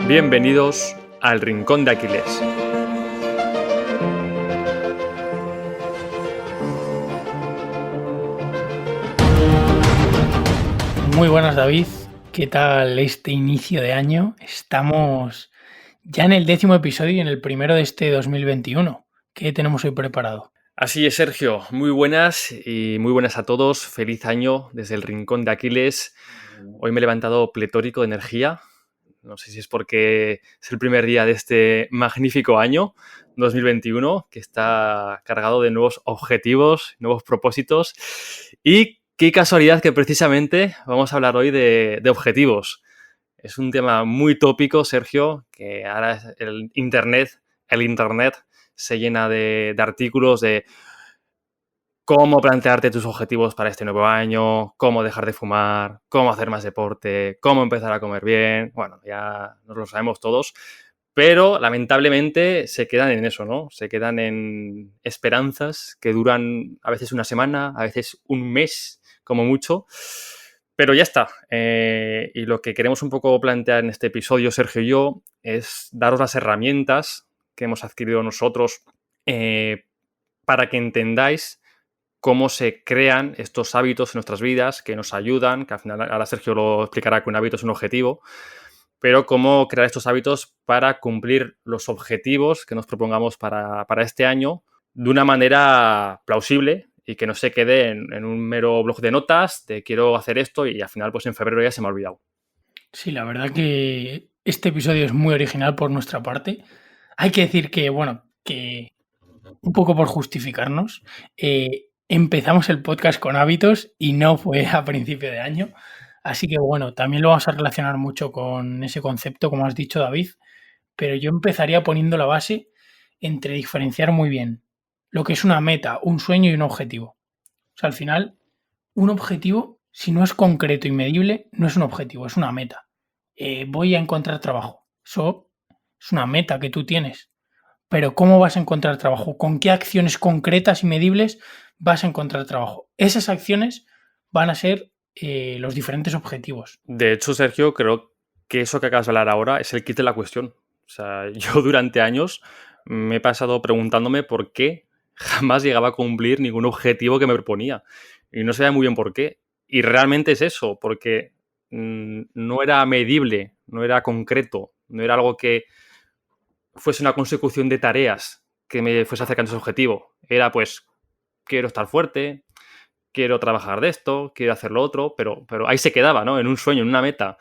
Bienvenidos al Rincón de Aquiles. Muy buenas, David. ¿Qué tal este inicio de año? Estamos ya en el 10º episodio y en el primero de este 2021. ¿Qué tenemos hoy preparado? Así es, Sergio. Muy buenas y muy buenas a todos. Feliz año desde el Rincón de Aquiles. Hoy me he levantado pletórico de energía. No sé si es porque es el primer día de este magnífico año 2021, que está cargado de nuevos objetivos, nuevos propósitos. Y qué casualidad que precisamente vamos a hablar hoy de objetivos. Es un tema muy tópico, Sergio, que ahora el internet se llena de artículos de cómo plantearte tus objetivos para este nuevo año, cómo dejar de fumar, cómo hacer más deporte, cómo empezar a comer bien. Bueno, ya nos lo sabemos todos, pero lamentablemente se quedan en eso, ¿no? Se quedan en esperanzas que duran a veces una semana, a veces un mes, como mucho. Pero ya está. Y lo que queremos un poco plantear en este episodio, Sergio y yo, es daros las herramientas que hemos adquirido nosotros para que entendáis cómo se crean estos hábitos en nuestras vidas que nos ayudan, que al final ahora Sergio lo explicará que un hábito es un objetivo, pero cómo crear estos hábitos para cumplir los objetivos que nos propongamos para este año de una manera plausible y que no se quede en un mero blog de notas de quiero hacer esto y al final pues en febrero ya se me ha olvidado. Sí, la verdad que este episodio es muy original por nuestra parte. Hay que decir que, bueno, que un poco por justificarnos, empezamos el podcast con hábitos y no fue a principio de año. Así que, bueno, también lo vamos a relacionar mucho con ese concepto, como has dicho, David. Pero yo empezaría poniendo la base entre diferenciar muy bien lo que es una meta, un sueño y un objetivo. O sea, al final, un objetivo, si no es concreto y medible, no es un objetivo, es una meta. Voy a encontrar trabajo. Eso es una meta que tú tienes. Pero ¿cómo vas a encontrar trabajo? ¿Con qué acciones concretas y medibles vas a encontrar trabajo? Esas acciones van a ser los diferentes objetivos. De hecho, Sergio, creo que eso que acabas de hablar ahora es el kit de la cuestión. O sea, yo durante años me he pasado preguntándome por qué jamás llegaba a cumplir ningún objetivo que me proponía. Y no sabía muy bien por qué. Y realmente es eso, porque no era medible, no era concreto, no era algo que fuese una consecución de tareas que me fuese acercando a ese objetivo. Era pues, quiero estar fuerte, quiero trabajar de esto, quiero hacer lo otro, pero ahí se quedaba, ¿no? En un sueño, en una meta.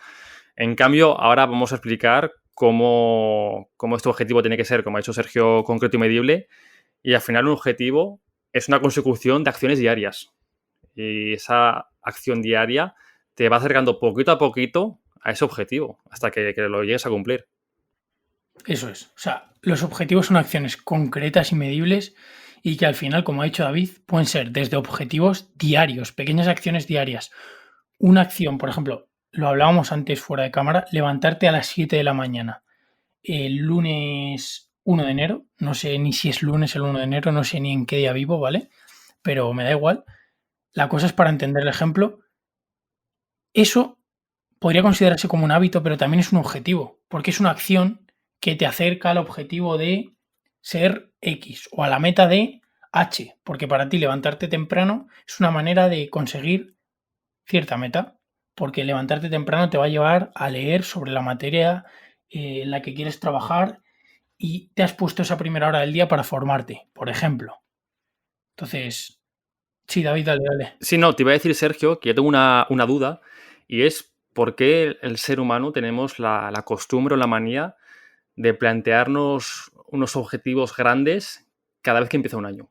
En cambio, ahora vamos a explicar cómo este objetivo tiene que ser, como ha dicho Sergio, concreto y medible. Y al final un objetivo es una consecución de acciones diarias. Y esa acción diaria te va acercando poquito a poquito a ese objetivo, hasta que lo llegues a cumplir. Eso es. O sea, los objetivos son acciones concretas y medibles y que al final, como ha dicho David, pueden ser desde objetivos diarios, pequeñas acciones diarias. Una acción, por ejemplo, lo hablábamos antes fuera de cámara, levantarte a las 7 de la mañana el lunes 1 de enero, no sé ni si es lunes el 1 de enero, no sé ni en qué día vivo, ¿vale? Pero me da igual. La cosa es para entender el ejemplo. Eso podría considerarse como un hábito, pero también es un objetivo, porque es una acción que te acerca al objetivo de ser X o a la meta de H, porque para ti levantarte temprano es una manera de conseguir cierta meta, porque levantarte temprano te va a llevar a leer sobre la materia en la que quieres trabajar y te has puesto esa primera hora del día para formarte, por ejemplo. Entonces, sí, David, dale, dale. Sí, no, te iba a decir, Sergio, que yo tengo una duda y es por qué el ser humano tenemos la costumbre o la manía de plantearnos unos objetivos grandes cada vez que empieza un año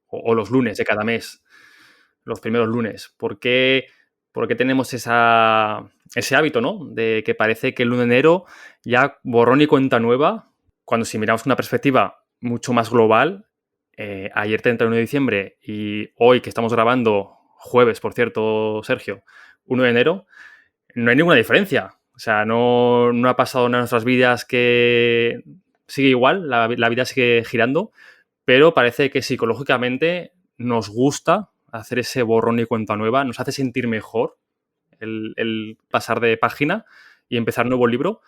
o los lunes de cada mes, los primeros lunes. ¿Por qué tenemos ese hábito, ¿no? De que parece que el 1 de enero ya borrón y cuenta nueva, cuando si miramos una perspectiva mucho más global, ayer 31 de diciembre y hoy que estamos grabando, jueves, por cierto, Sergio, 1 de enero, no hay ninguna diferencia. O sea, no ha pasado nada en nuestras vidas que sigue igual, la vida sigue girando, pero parece que psicológicamente nos gusta hacer ese borrón y cuenta nueva, nos hace sentir mejor el pasar de página y empezar un nuevo libro,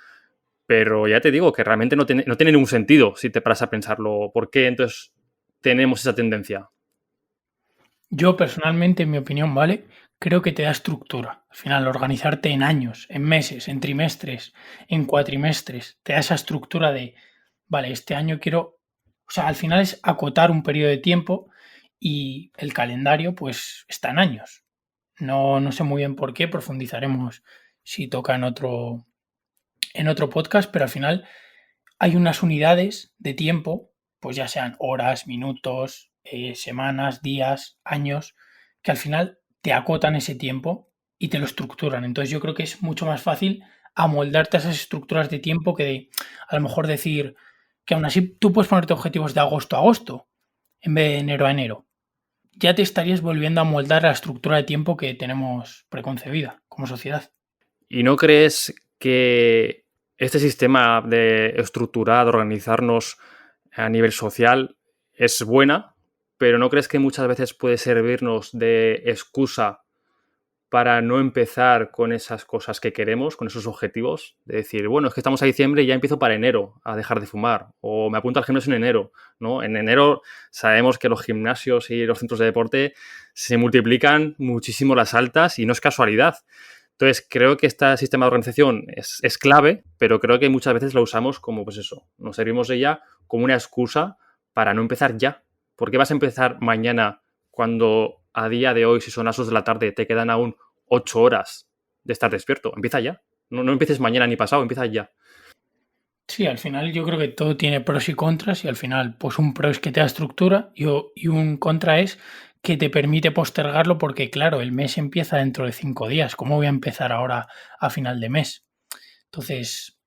Pero ya te digo que realmente no tiene ningún sentido si te paras a pensarlo. ¿Por qué entonces tenemos esa tendencia? Yo personalmente, en mi opinión, ¿vale? Creo que te da estructura. Al final, organizarte en años, en meses, en trimestres, en cuatrimestres, te da esa estructura de, vale, este año quiero... O sea, al final es acotar un periodo de tiempo y el calendario pues está en años. No sé muy bien por qué, profundizaremos si toca en otro podcast, pero al final hay unas unidades de tiempo, pues ya sean horas, minutos, semanas, días, años, que al final te acotan ese tiempo y te lo estructuran. Entonces yo creo que es mucho más fácil amoldarte a esas estructuras de tiempo que a lo mejor decir que aún así tú puedes ponerte objetivos de agosto a agosto en vez de enero a enero. Ya te estarías volviendo a moldar la estructura de tiempo que tenemos preconcebida como sociedad. ¿Y no crees que este sistema de estructurar, de organizarnos a nivel social es buena, pero no crees que muchas veces puede servirnos de excusa para no empezar con esas cosas que queremos, con esos objetivos? De decir, bueno, es que estamos a diciembre y ya empiezo para enero a dejar de fumar, o me apunto al gimnasio en enero, ¿no? En enero sabemos que los gimnasios y los centros de deporte se multiplican muchísimo las altas y no es casualidad. Entonces, creo que este sistema de organización es clave, pero creo que muchas veces lo usamos como, pues eso, nos servimos de ella como una excusa para no empezar ya. ¿Por qué vas a empezar mañana cuando a día de hoy, si son las 2 de la tarde, te quedan aún 8 horas de estar despierto? Empieza ya. No empieces mañana ni pasado, empieza ya. Sí, al final yo creo que todo tiene pros y contras y al final pues un pro es que te da estructura y un contra es que te permite postergarlo porque claro, el mes empieza dentro de 5 días. ¿Cómo voy a empezar ahora a final de mes? Entonces,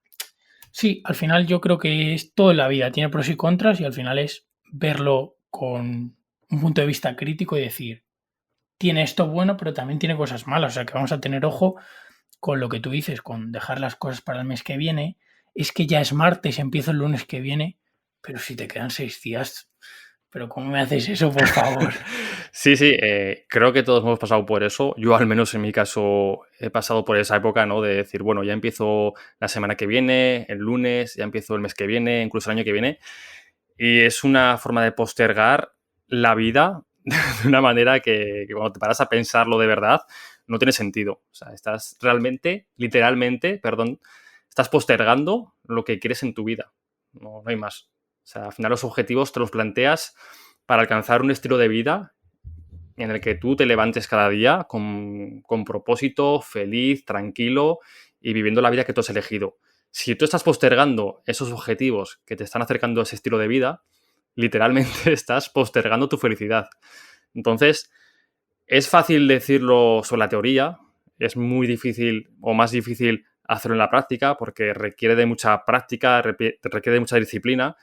sí, al final yo creo que es todo en la vida, tiene pros y contras y al final es verlo con un punto de vista crítico y decir, tiene esto bueno, pero también tiene cosas malas. O sea que vamos a tener ojo con lo que tú dices, con dejar las cosas para el mes que viene. Es que ya es martes, empiezo el lunes que viene, pero si te quedan 6 días, pero ¿cómo me haces eso, por favor? Sí, sí, creo que todos hemos pasado por eso. Yo, al menos en mi caso, he pasado por esa época, ¿no? De decir, bueno, ya empiezo la semana que viene, el lunes, ya empiezo el mes que viene, incluso el año que viene. Y es una forma de postergar la vida de una manera que cuando te paras a pensarlo de verdad, no tiene sentido. O sea, estás realmente, literalmente, perdón, estás postergando lo que quieres en tu vida. No hay más. O sea, al final los objetivos te los planteas para alcanzar un estilo de vida en el que tú te levantes cada día con propósito, feliz, tranquilo y viviendo la vida que tú has elegido. Si tú estás postergando esos objetivos que te están acercando a ese estilo de vida, literalmente estás postergando tu felicidad. Entonces, es fácil decirlo sobre la teoría, es muy difícil o más difícil hacerlo en la práctica porque requiere de mucha práctica, requiere de mucha disciplina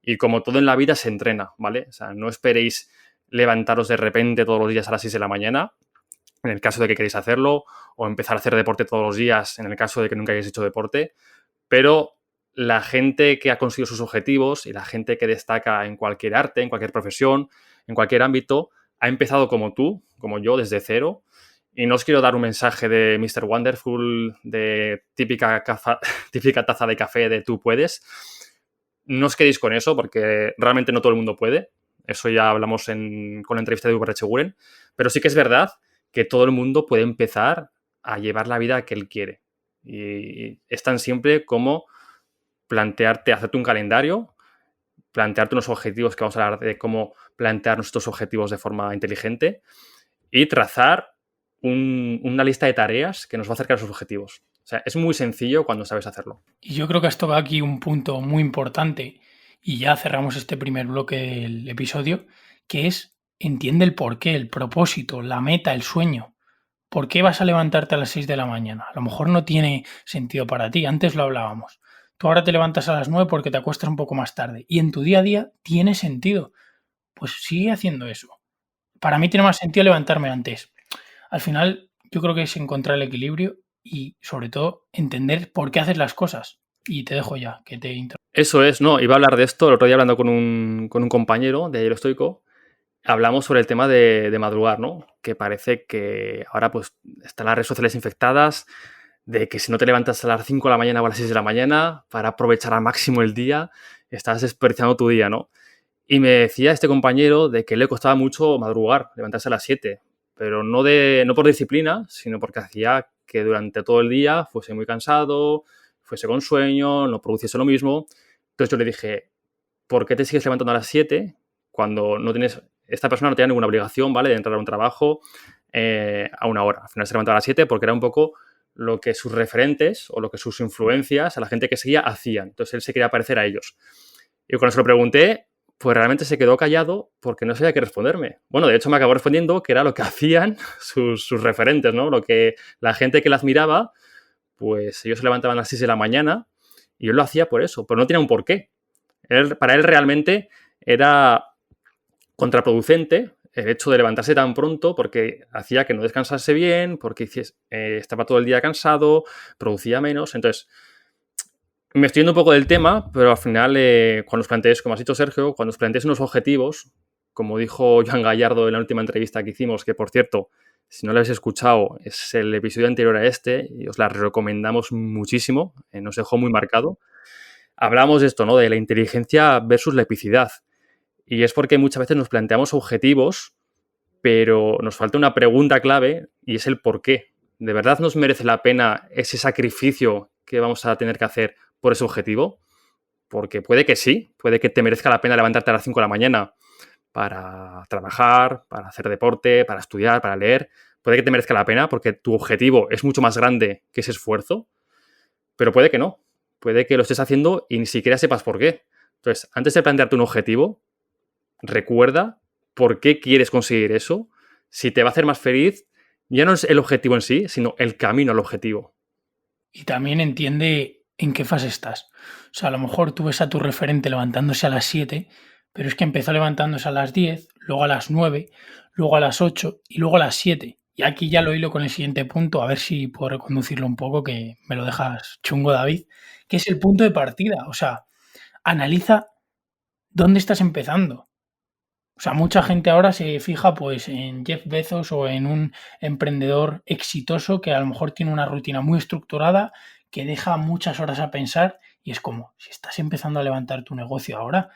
y como todo en la vida se entrena, ¿vale? O sea, no esperéis levantaros de repente todos los días a las 6 de la mañana, en el caso de que queréis hacerlo, o empezar a hacer deporte todos los días, en el caso de que nunca hayáis hecho deporte, pero la gente que ha conseguido sus objetivos y la gente que destaca en cualquier arte, en cualquier profesión, en cualquier ámbito, ha empezado como tú, como yo, desde cero. Y no os quiero dar un mensaje de Mr. Wonderful, de típica taza de café de tú puedes. No os quedéis con eso porque realmente no todo el mundo puede. Eso ya hablamos con la entrevista de Uber Cheguren. Pero sí que es verdad que todo el mundo puede empezar a llevar la vida que él quiere. Y es tan simple como plantearte, hacerte un calendario, plantearte unos objetivos, que vamos a hablar de cómo plantear nuestros objetivos de forma inteligente y trazar una lista de tareas que nos va a acercar a esos objetivos. O sea, es muy sencillo cuando sabes hacerlo. Y yo creo que has tocado aquí un punto muy importante y ya cerramos este primer bloque del episodio, que es entiende el porqué, el propósito, la meta, el sueño. ¿Por qué vas a levantarte a las 6 de la mañana? A lo mejor no tiene sentido para ti, antes lo hablábamos. Tú ahora te levantas a las 9 porque te acuestas un poco más tarde y en tu día a día tiene sentido. Pues sigue haciendo eso. Para mí tiene más sentido levantarme antes. Al final, yo creo que es encontrar el equilibrio y, sobre todo, entender por qué haces las cosas. Y te dejo ya, que te intro. Eso es, no, iba a hablar de esto el otro día hablando con un compañero de Hielo Estoico. Hablamos sobre el tema de madrugar, ¿no? Que parece que ahora pues están las redes sociales infectadas de que si no te levantas a las 5 de la mañana o a las 6 de la mañana para aprovechar al máximo el día, estás desperdiciando tu día, ¿no? Y me decía este compañero de que le costaba mucho madrugar, levantarse a las 7, pero no por disciplina, sino porque hacía que durante todo el día fuese muy cansado, fuese con sueño, no produciese lo mismo. Entonces yo le dije, ¿por qué te sigues levantando a las 7 cuando no tienes... Esta persona no tenía ninguna obligación, ¿vale?, de entrar a un trabajo a una hora. Al final se levantaba a las 7 porque era un poco lo que sus referentes o lo que sus influencias, a la gente que seguía, hacían. Entonces él se quería parecer a ellos. Y cuando se lo pregunté, pues realmente se quedó callado porque no sabía qué responderme. Bueno, de hecho me acabó respondiendo que era lo que hacían sus referentes, ¿no? Lo que la gente que la admiraba, pues ellos se levantaban a las 6 de la mañana y yo lo hacía por eso, pero no tenía un porqué. Para él realmente era contraproducente el hecho de levantarse tan pronto porque hacía que no descansase bien, porque estaba todo el día cansado, producía menos. Entonces, me estoy yendo un poco del tema, pero al final, cuando os planteéis, como has dicho Sergio, cuando os planteéis unos objetivos, como dijo Joan Gallardo en la última entrevista que hicimos, que por cierto, si no lo habéis escuchado, es el episodio anterior a este y os la recomendamos muchísimo, nos dejó muy marcado. Hablamos de esto, ¿no? De la inteligencia versus la epicidad. Y es porque muchas veces nos planteamos objetivos, pero nos falta una pregunta clave y es el por qué. ¿De verdad nos merece la pena ese sacrificio que vamos a tener que hacer por ese objetivo? Porque puede que sí, puede que te merezca la pena levantarte a las 5 de la mañana para trabajar, para hacer deporte, para estudiar, para leer. Puede que te merezca la pena porque tu objetivo es mucho más grande que ese esfuerzo, pero puede que no. Puede que lo estés haciendo y ni siquiera sepas por qué. Entonces, antes de plantearte un objetivo, recuerda por qué quieres conseguir eso. Si te va a hacer más feliz, ya no es el objetivo en sí, sino el camino al objetivo. Y también entiende en qué fase estás. O sea, a lo mejor tú ves a tu referente levantándose a las 7, pero es que empezó levantándose a las 10, luego a las 9, luego a las 8 y luego a las 7. Y aquí ya lo hilo con el siguiente punto, a ver si puedo reconducirlo un poco, que me lo dejas chungo, David, que es el punto de partida. O sea, analiza dónde estás empezando. O sea, mucha gente ahora se fija pues en Jeff Bezos o en un emprendedor exitoso que a lo mejor tiene una rutina muy estructurada, que deja muchas horas a pensar y es como, si estás empezando a levantar tu negocio ahora,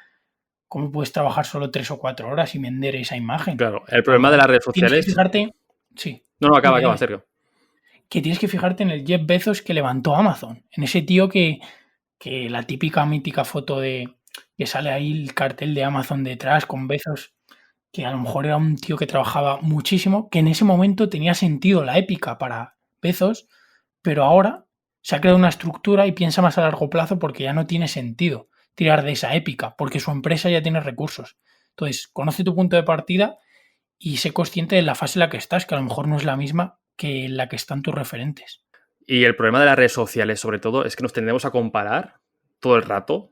¿cómo puedes trabajar solo 3 o 4 horas y vender esa imagen? Claro, el A lo problema de las mejor redes tienes que sociales... fijarte, sí, No, dime, acaba, dime, Sergio. que tienes que fijarte en el Jeff Bezos que levantó Amazon, en ese tío que la típica mítica foto de que sale ahí el cartel de Amazon detrás con Bezos, que a lo mejor era un tío que trabajaba muchísimo, que en ese momento tenía sentido la épica para Bezos, pero ahora se ha creado una estructura y piensa más a largo plazo porque ya no tiene sentido tirar de esa épica, porque su empresa ya tiene recursos. Entonces, conoce tu punto de partida y sé consciente de la fase en la que estás, que a lo mejor no es la misma que en la que están tus referentes. Y el problema de las redes sociales, sobre todo, es que nos tendemos a comparar todo el rato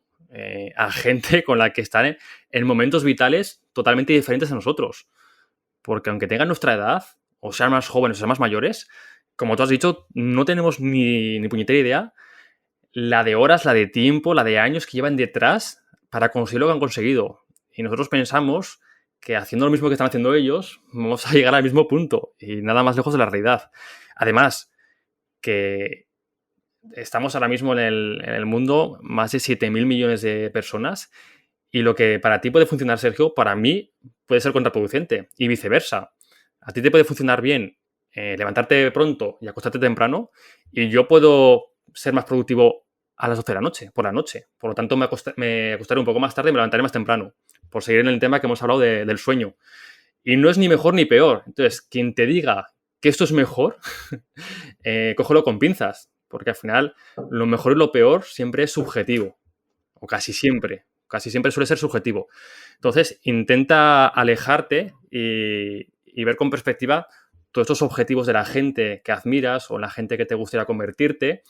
a gente con la que están en momentos vitales totalmente diferentes a nosotros. Porque aunque tengan nuestra edad, o sean más jóvenes o sean más mayores, como tú has dicho, no tenemos ni puñetera idea la de horas, la de tiempo, la de años que llevan detrás para conseguir lo que han conseguido. Y nosotros pensamos que haciendo lo mismo que están haciendo ellos, vamos a llegar al mismo punto y nada más lejos de la realidad. Además, que estamos ahora mismo en el mundo más de 7.000 millones de personas y lo que para ti puede funcionar, Sergio, para mí puede ser contraproducente y viceversa. A ti te puede funcionar bien levantarte pronto y acostarte temprano y yo puedo ser más productivo a las 12 de la noche, por la noche. Por lo tanto, me acostaré un poco más tarde y me levantaré más temprano, por seguir en el tema que hemos hablado del sueño. Y no es ni mejor ni peor. Entonces, quien te diga que esto es mejor, cógelo con pinzas, porque al final lo mejor y lo peor siempre es subjetivo, o casi siempre suele ser subjetivo. Entonces, intenta alejarte y ver con perspectiva todos estos objetivos de la gente que admiras o la gente que te gustaría convertirte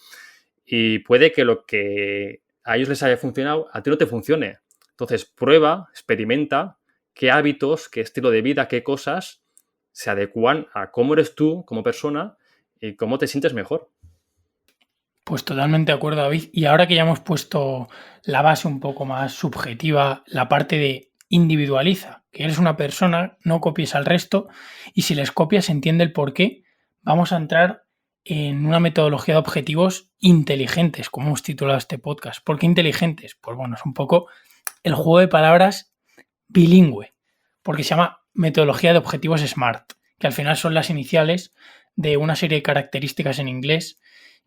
y puede que lo que a ellos les haya funcionado, a ti no te funcione. Entonces, prueba, experimenta qué hábitos, qué estilo de vida, qué cosas se adecuan a cómo eres tú como persona y cómo te sientes mejor. Pues totalmente de acuerdo, David. Y ahora que ya hemos puesto la base un poco más subjetiva, la parte de individualiza, que eres una persona, no copies al resto y si les copias entiende el por qué, vamos a entrar en una metodología de objetivos inteligentes, como hemos titulado este podcast. ¿Por qué inteligentes? Pues bueno, es un poco el juego de palabras bilingüe, porque se llama metodología de objetivos SMART, que al final son las iniciales de una serie de características en inglés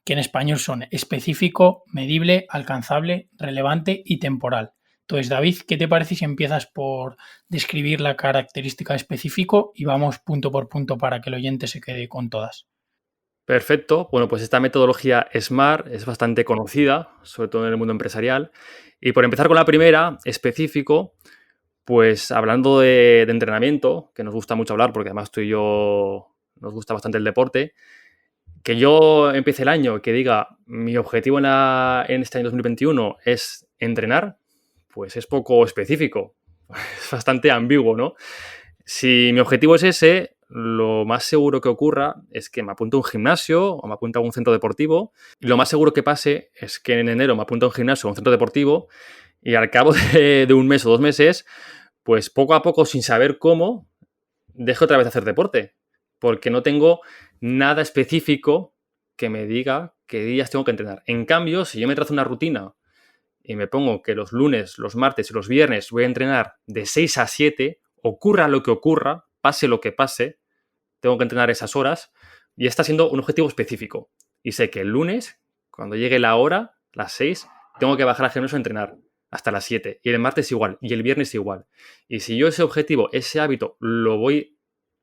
que en español son específico, medible, alcanzable, relevante y temporal. Entonces, David, ¿qué te parece si empiezas por describir la característica específico y vamos punto por punto para que el oyente se quede con todas? Perfecto. Bueno, pues esta metodología SMART es bastante conocida, sobre todo en el mundo empresarial. Y por empezar con la primera, específico, pues hablando de entrenamiento, que nos gusta mucho hablar porque además tú y yo nos gusta bastante el deporte, que yo empiece el año y que diga mi objetivo en este año 2021 es entrenar, pues es poco específico, es bastante ambiguo, ¿no? Si mi objetivo es ese, lo más seguro que ocurra es que me apunte a un gimnasio o me apunte a un centro deportivo y lo más seguro que pase es que en enero me apunte a un gimnasio o un centro deportivo y al cabo de un mes o 2 meses, pues poco a poco, sin saber cómo, dejo otra vez de hacer deporte porque no tengo nada específico que me diga qué días tengo que entrenar. En cambio, si yo me trazo una rutina y me pongo que los lunes, los martes y los viernes voy a entrenar de 6 a 7, ocurra lo que ocurra, pase lo que pase, tengo que entrenar esas horas y está siendo un objetivo específico. Y sé que el lunes, cuando llegue la hora, las 6, tengo que bajar al gimnasio a entrenar hasta las 7. Y el martes igual, y el viernes igual. Y si yo ese objetivo, ese hábito, lo voy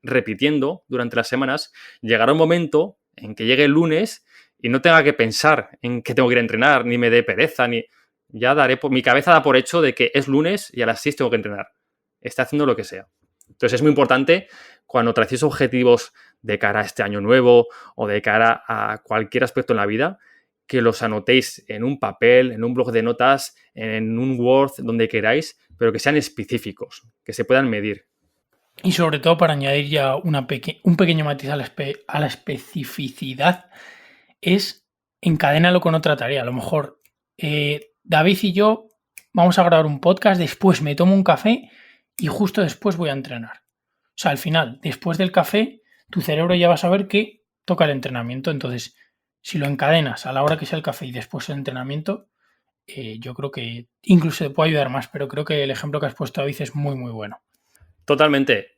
repitiendo durante las semanas, llegará un momento en que llegue el lunes y no tenga que pensar en que tengo que ir a entrenar, ni me dé pereza, ni... Ya mi cabeza da por hecho de que es lunes y a las 6 tengo que entrenar. Está haciendo lo que sea. Entonces es muy importante cuando tracéis objetivos de cara a este año nuevo o de cara a cualquier aspecto en la vida, que los anotéis en un papel, en un blog de notas, en un Word, donde queráis, pero que sean específicos, que se puedan medir. Y sobre todo para añadir ya un pequeño matiz a la especificidad, es encadénalo con otra tarea. A lo mejor David y yo vamos a grabar un podcast, después me tomo un café y justo después voy a entrenar. O sea, al final, después del café, tu cerebro ya va a saber que toca el entrenamiento. Entonces, si lo encadenas a la hora que sea el café y después el entrenamiento, yo creo que incluso te puede ayudar más, pero creo que el ejemplo que has puesto, David, es muy, muy bueno. Totalmente.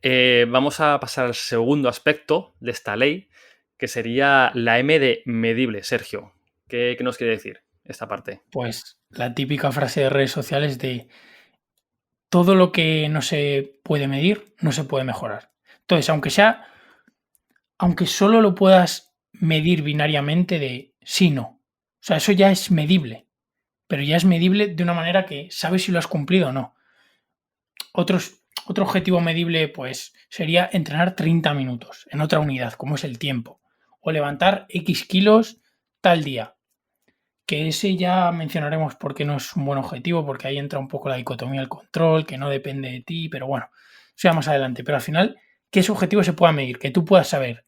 Vamos a pasar al segundo aspecto de esta ley, que sería la M de medible. Sergio, ¿qué nos quiere decir esta parte? Pues la típica frase de redes sociales de todo lo que no se puede medir, no se puede mejorar. Entonces, aunque solo lo puedas medir binariamente de sí, no. O sea, eso ya es medible, pero ya es medible de una manera que sabes si lo has cumplido o no. Otro objetivo medible, pues, sería entrenar 30 minutos en otra unidad, como es el tiempo, o levantar X kilos tal día. Que ese ya mencionaremos por qué no es un buen objetivo, porque ahí entra un poco la dicotomía del control, que no depende de ti, pero bueno, eso ya más adelante. Pero al final, que ese objetivo se pueda medir, que tú puedas saber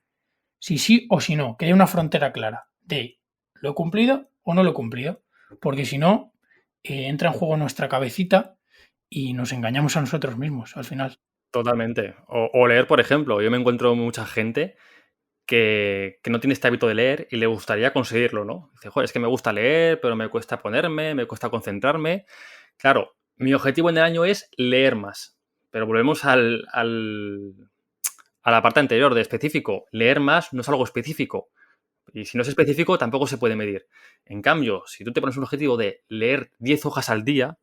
si sí o si no, que haya una frontera clara de lo he cumplido o no lo he cumplido, porque si no, entra en juego nuestra cabecita y nos engañamos a nosotros mismos al final. Totalmente. O leer, por ejemplo. Yo me encuentro mucha gente que no tiene este hábito de leer y le gustaría conseguirlo, ¿no? Dice, joder, es que me gusta leer, pero me cuesta ponerme, me cuesta concentrarme. Claro, mi objetivo en el año es leer más. Pero volvemos a la parte anterior de específico. Leer más no es algo específico. Y si no es específico, tampoco se puede medir. En cambio, si tú te pones un objetivo de leer 10 hojas al día,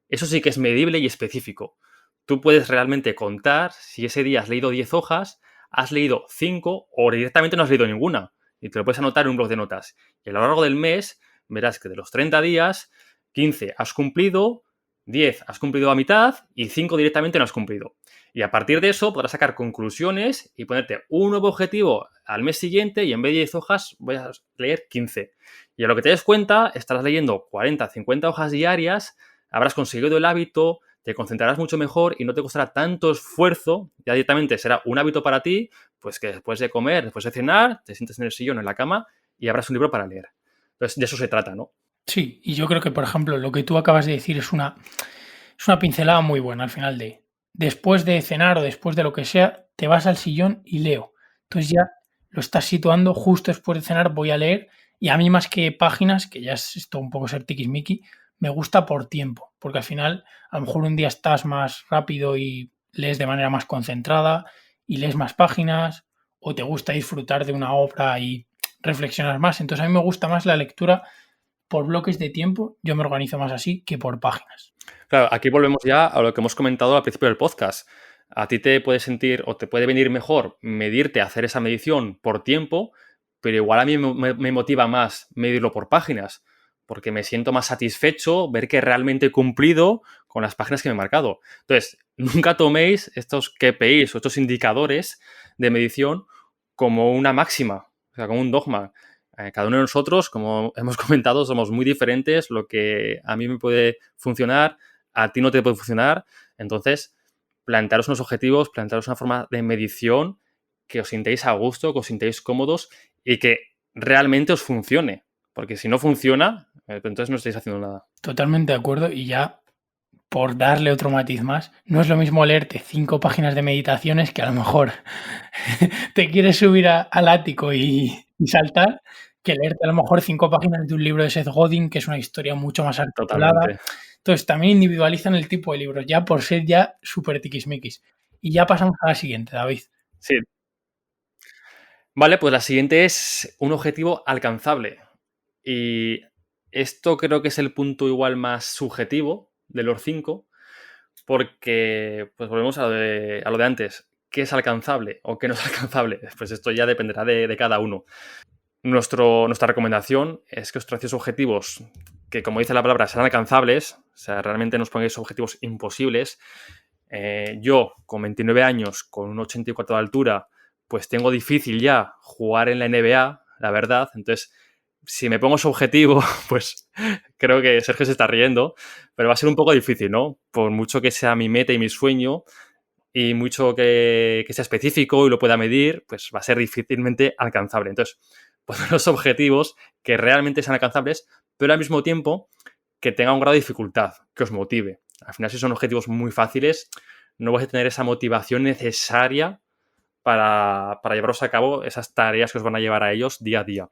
eso sí que es medible y específico. Tú puedes realmente contar si ese día has leído 10 hojas, has leído 5 o directamente no has leído ninguna. Y te lo puedes anotar en un bloc de notas. Y a lo largo del mes verás que de los 30 días, 15 has cumplido, 10 has cumplido a mitad y 5 directamente no has cumplido. Y a partir de eso podrás sacar conclusiones y ponerte un nuevo objetivo al mes siguiente y en vez de 10 hojas voy a leer 15. Y a lo que te des cuenta, estarás leyendo 40, 50 hojas diarias, habrás conseguido el hábito, te concentrarás mucho mejor y no te costará tanto esfuerzo, ya directamente será un hábito para ti, pues que después de comer, después de cenar, te sientes en el sillón, en la cama y habrás un libro para leer. Entonces, de eso se trata, ¿no? Sí, y yo creo que, por ejemplo, lo que tú acabas de decir es una pincelada muy buena al final de después de cenar o después de lo que sea, te vas al sillón y leo. Entonces ya lo estás situando justo después de cenar, voy a leer. Y a mí más que páginas, que ya es esto un poco ser tiquismiqui, me gusta por tiempo, porque al final a lo mejor un día estás más rápido y lees de manera más concentrada y lees más páginas, o te gusta disfrutar de una obra y reflexionar más. Entonces a mí me gusta más la lectura por bloques de tiempo, yo me organizo más así que por páginas. Claro, aquí volvemos ya a lo que hemos comentado al principio del podcast. A ti te puede sentir o te puede venir mejor medirte, hacer esa medición por tiempo, pero igual a mí me motiva más medirlo por páginas, porque me siento más satisfecho ver que realmente he cumplido con las páginas que me he marcado. Entonces, nunca toméis estos KPIs o estos indicadores de medición como una máxima, o sea, como un dogma. Cada uno de nosotros, como hemos comentado, somos muy diferentes. Lo que a mí me puede funcionar, a ti no te puede funcionar. Entonces, plantearos unos objetivos, plantearos una forma de medición que os sintáis a gusto, que os sintáis cómodos y que realmente os funcione. Porque si no funciona, entonces no estáis haciendo nada. Totalmente de acuerdo y ya por darle otro matiz más, no es lo mismo leerte 5 páginas de meditaciones que a lo mejor te quieres subir al ático y saltar, que leerte a lo mejor 5 páginas de un libro de Seth Godin, que es una historia mucho más articulada. Totalmente. Entonces, también individualizan el tipo de libros, ya por ser ya súper tiquismiquis. Y ya pasamos a la siguiente, David. Sí. Vale, pues la siguiente es un objetivo alcanzable. Y esto creo que es el punto igual más subjetivo de los 5, porque pues volvemos a lo de antes. ¿Qué es alcanzable o qué no es alcanzable? Pues esto ya dependerá de cada uno. Nuestra recomendación es que os tracéis objetivos que, como dice la palabra, sean alcanzables, o sea, realmente no os pongáis objetivos imposibles. Yo, con 29 años, con un 84 de altura, pues tengo difícil ya jugar en la NBA, la verdad. Entonces, si me pongo ese objetivo, pues creo que Sergio se está riendo, pero va a ser un poco difícil, ¿no? Por mucho que sea mi meta y mi sueño, y mucho que sea específico y lo pueda medir, pues va a ser difícilmente alcanzable. Entonces, poner los objetivos que realmente sean alcanzables, pero al mismo tiempo que tenga un grado de dificultad, que os motive. Al final, si son objetivos muy fáciles, no vais a tener esa motivación necesaria para llevaros a cabo esas tareas que os van a llevar a ellos día a día.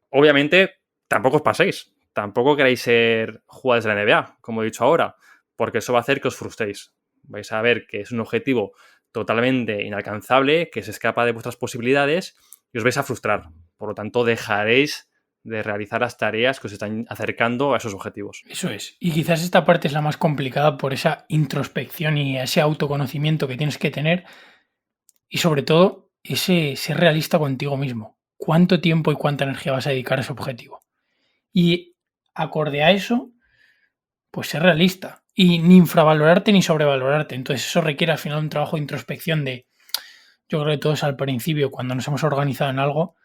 Obviamente, tampoco os paséis. Tampoco queréis ser jugadores de la NBA, como he dicho ahora, porque eso va a hacer que os frustréis. Vais a ver que es un objetivo totalmente inalcanzable, que se escapa de vuestras posibilidades y os vais a frustrar. Por lo tanto, dejaréis de realizar las tareas que os están acercando a esos objetivos. Eso es. Y quizás esta parte es la más complicada por esa introspección y ese autoconocimiento que tienes que tener y sobre todo ese ser realista contigo mismo. ¿Cuánto tiempo y cuánta energía vas a dedicar a ese objetivo? Y acorde a eso, pues ser realista y ni infravalorarte ni sobrevalorarte. Entonces eso requiere al final un trabajo de introspección de, yo creo que todos al principio, cuando nos hemos organizado en algo,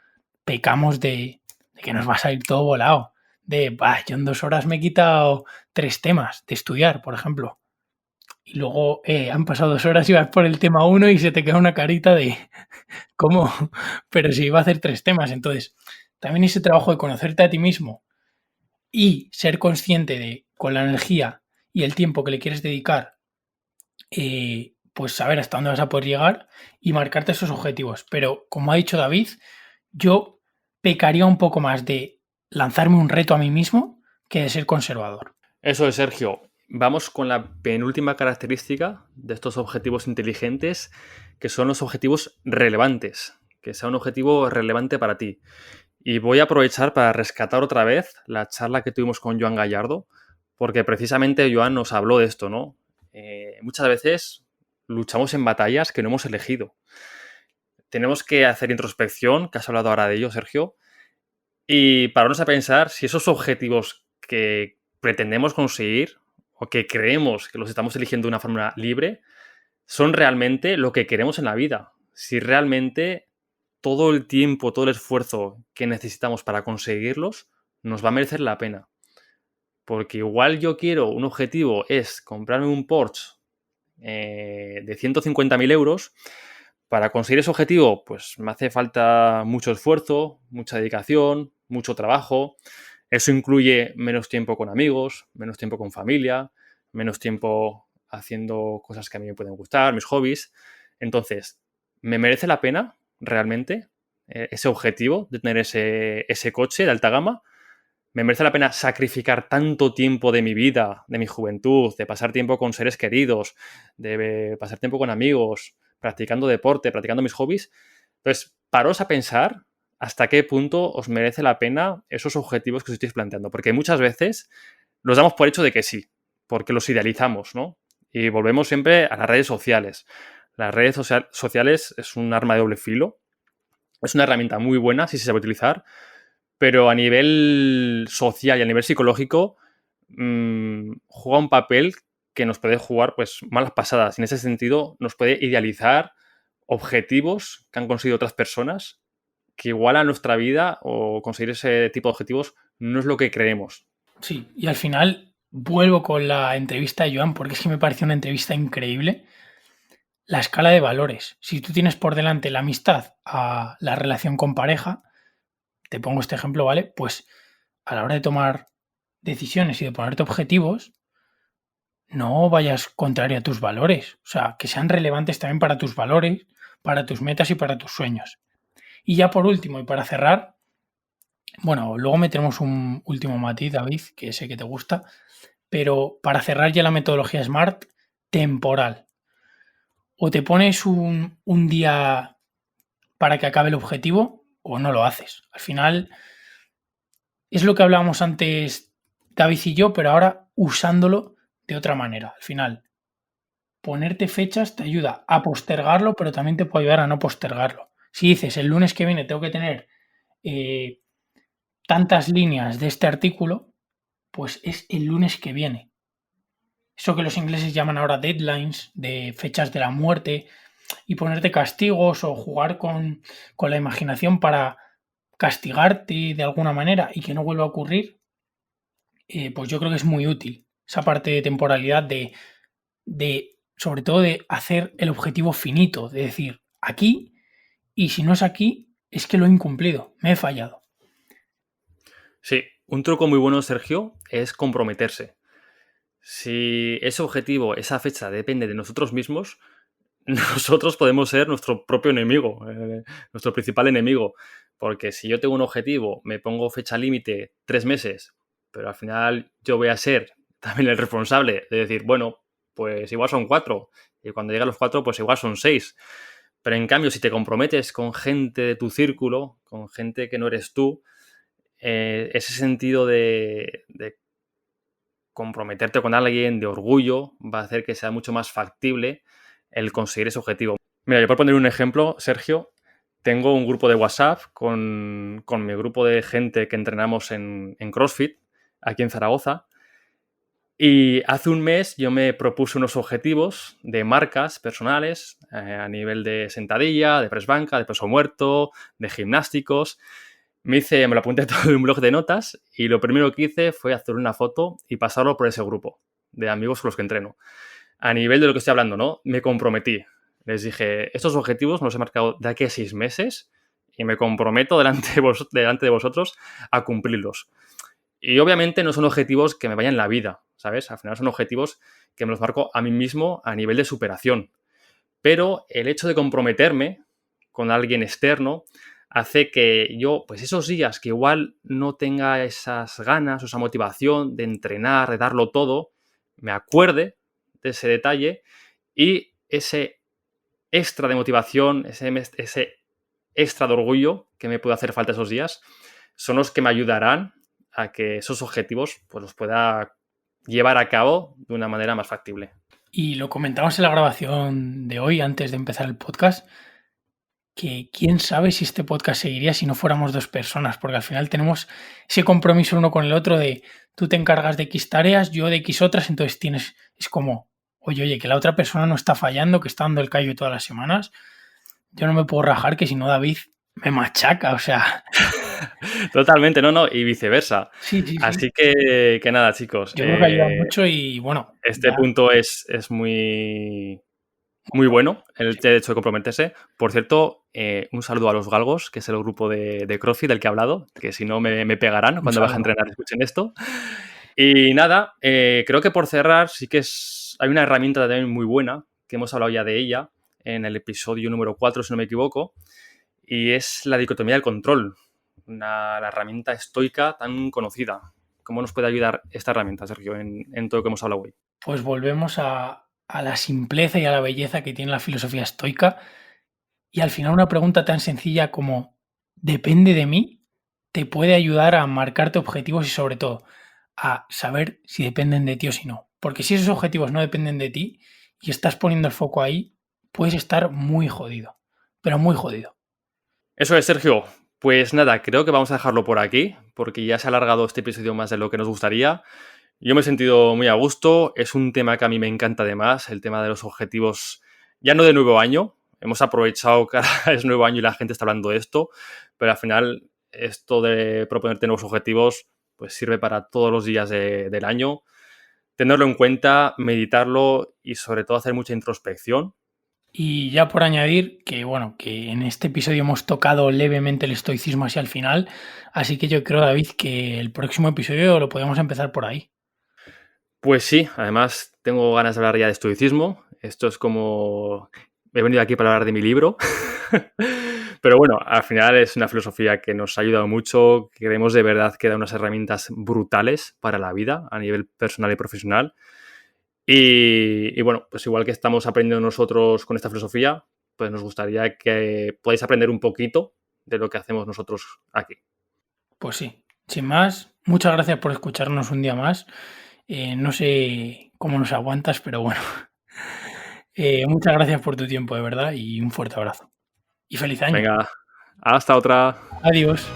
pecamos de que nos va a salir todo volado. De, bah, yo en 2 horas me he quitado 3 temas de estudiar, por ejemplo. Y luego han pasado 2 horas y vas por el tema uno y se te queda una carita de, ¿cómo? Pero si iba a hacer 3 temas. Entonces, también ese trabajo de conocerte a ti mismo y ser consciente de, con la energía y el tiempo que le quieres dedicar, pues saber hasta dónde vas a poder llegar y marcarte esos objetivos. Pero, como ha dicho David, yo pecaría un poco más de lanzarme un reto a mí mismo que de ser conservador. Eso es, Sergio. Vamos con la penúltima característica de estos objetivos inteligentes, que son los objetivos relevantes, que sea un objetivo relevante para ti. Y voy a aprovechar para rescatar otra vez la charla que tuvimos con Joan Gallardo, porque precisamente Joan nos habló de esto, ¿no? Muchas veces luchamos en batallas que no hemos elegido. Tenemos que hacer introspección, que has hablado ahora de ello, Sergio, y pararnos a pensar si esos objetivos que pretendemos conseguir o que creemos que los estamos eligiendo de una forma libre son realmente lo que queremos en la vida. Si realmente todo el tiempo, todo el esfuerzo que necesitamos para conseguirlos nos va a merecer la pena. Porque igual yo quiero, un objetivo es comprarme un Porsche de 150.000 euros. Para conseguir ese objetivo, pues me hace falta mucho esfuerzo, mucha dedicación, mucho trabajo. Eso incluye menos tiempo con amigos, menos tiempo con familia, menos tiempo haciendo cosas que a mí me pueden gustar, mis hobbies. Entonces, ¿me merece la pena realmente ese objetivo de tener ese coche de alta gama, me merece la pena sacrificar tanto tiempo de mi vida, de mi juventud, de pasar tiempo con seres queridos, de pasar tiempo con amigos, practicando deporte, practicando mis hobbies. Entonces, paraos a pensar hasta qué punto os merece la pena esos objetivos que os estáis planteando. Porque muchas veces los damos por hecho de que sí, porque los idealizamos, ¿no? Y volvemos siempre a las redes sociales. Las redes sociales es un arma de doble filo. Es una herramienta muy buena si se sabe utilizar, pero a nivel social y a nivel psicológico juega un papel que nos puede jugar pues malas pasadas. Y en ese sentido nos puede idealizar objetivos que han conseguido otras personas que igual a nuestra vida o conseguir ese tipo de objetivos no es lo que creemos. Sí, y al final vuelvo con la entrevista de Joan porque es que me pareció una entrevista increíble. La escala de valores. Si tú tienes por delante la amistad a la relación con pareja, te pongo este ejemplo, ¿vale? Pues a la hora de tomar decisiones y de ponerte objetivos, no vayas contrario a tus valores. O sea, que sean relevantes también para tus valores, para tus metas y para tus sueños. Y ya por último, y para cerrar, bueno, luego meteremos un último matiz, David, que sé que te gusta, pero para cerrar ya la metodología SMART, temporal. O te pones un día para que acabe el objetivo o no lo haces. Al final es lo que hablábamos antes David y yo, pero ahora usándolo de otra manera. Al final, ponerte fechas te ayuda a postergarlo, pero también te puede ayudar a no postergarlo. Si dices el lunes que viene tengo que tener tantas líneas de este artículo, pues es el lunes que viene. Eso que los ingleses llaman ahora deadlines, de fechas de la muerte, y ponerte castigos o jugar con la imaginación para castigarte de alguna manera y que no vuelva a ocurrir, pues yo creo que es muy útil esa parte de temporalidad sobre todo de hacer el objetivo finito, de decir aquí y si no es aquí es que lo he incumplido, me he fallado. Sí, un truco muy bueno, Sergio, es comprometerse. Si ese objetivo, esa fecha depende de nosotros mismos, nosotros podemos ser nuestro propio enemigo, nuestro principal enemigo. Porque si yo tengo un objetivo, me pongo fecha límite 3 meses, pero al final yo voy a ser también el responsable de decir, bueno, pues igual son 4, y cuando lleguen los 4, pues igual son 6. Pero en cambio, si te comprometes con gente de tu círculo, con gente que no eres tú, ese sentido de comprometerte con alguien, de orgullo, va a hacer que sea mucho más factible el conseguir ese objetivo. Mira, yo por poner un ejemplo, Sergio, tengo un grupo de WhatsApp con mi grupo de gente que entrenamos en CrossFit, aquí en Zaragoza, y hace un mes yo me propuse unos objetivos de marcas personales a nivel de sentadilla, de press banca, de peso muerto, de gimnásticos. Me lo apunté todo en un blog de notas y lo primero que hice fue hacer una foto y pasarlo por ese grupo de amigos con los que entreno. A nivel de lo que estoy hablando, ¿no? Me comprometí. Les dije, estos objetivos me los he marcado de aquí a 6 meses y me comprometo delante de vosotros a cumplirlos. Y obviamente no son objetivos que me vayan en la vida, ¿sabes? Al final son objetivos que me los marco a mí mismo a nivel de superación. Pero el hecho de comprometerme con alguien externo hace que yo, pues esos días que igual no tenga esas ganas o esa motivación de entrenar, de darlo todo, me acuerde de ese detalle y ese extra de motivación, ese extra de orgullo que me puede hacer falta esos días, son los que me ayudarán a que esos objetivos pues los pueda llevar a cabo de una manera más factible. Y lo comentamos en la grabación de hoy, antes de empezar el podcast, que quién sabe si este podcast seguiría si no fuéramos dos personas, porque al final tenemos ese compromiso uno con el otro de tú te encargas de X tareas, yo de X otras, entonces es como, oye, que la otra persona no está fallando, que está dando el callo todas las semanas, yo no me puedo rajar que si no David me machaca, o sea... Totalmente, no, y viceversa. Sí. Así que nada, chicos. Yo creo que ayuda mucho y bueno, Este punto es muy, muy bueno, el hecho de comprometerse. Por cierto, un saludo a los galgos, que es el grupo de CrossFit del que he hablado, que si no me pegarán cuando baje a entrenar, escuchen esto. Y nada, creo que por cerrar, sí que hay una herramienta también muy buena, que hemos hablado ya de ella en el episodio número 4, si no me equivoco, y es la dicotomía del control, la herramienta estoica tan conocida. ¿Cómo nos puede ayudar esta herramienta, Sergio, en todo lo que hemos hablado hoy? Pues volvemos a la simpleza y a la belleza que tiene la filosofía estoica. Y al final una pregunta tan sencilla como ¿depende de mí? Te puede ayudar a marcarte objetivos y sobre todo a saber si dependen de ti o si no. Porque si esos objetivos no dependen de ti y estás poniendo el foco ahí, puedes estar muy jodido, pero muy jodido. Eso es, Sergio. Pues nada, creo que vamos a dejarlo por aquí, porque ya se ha alargado este episodio más de lo que nos gustaría. Yo me he sentido muy a gusto, es un tema que a mí me encanta además, el tema de los objetivos, ya no de nuevo año, hemos aprovechado que ahora es nuevo año y la gente está hablando de esto, pero al final esto de proponerte nuevos objetivos pues sirve para todos los días del año, tenerlo en cuenta, meditarlo y sobre todo hacer mucha introspección. Y ya por añadir que, bueno, que en este episodio hemos tocado levemente el estoicismo hacia el final, así que yo creo, David, que el próximo episodio lo podemos empezar por ahí. Pues sí, además tengo ganas de hablar ya de estoicismo, esto es como he venido aquí para hablar de mi libro. Pero bueno, al final es una filosofía que nos ha ayudado mucho, que creemos de verdad que da unas herramientas brutales para la vida a nivel personal y profesional. Y bueno, pues igual que estamos aprendiendo nosotros con esta filosofía, pues nos gustaría que podáis aprender un poquito de lo que hacemos nosotros aquí. Pues sí, sin más, muchas gracias por escucharnos un día más. No sé cómo nos aguantas, pero bueno. Muchas gracias por tu tiempo, de verdad, y un fuerte abrazo. Y feliz año. Venga, hasta otra. Adiós.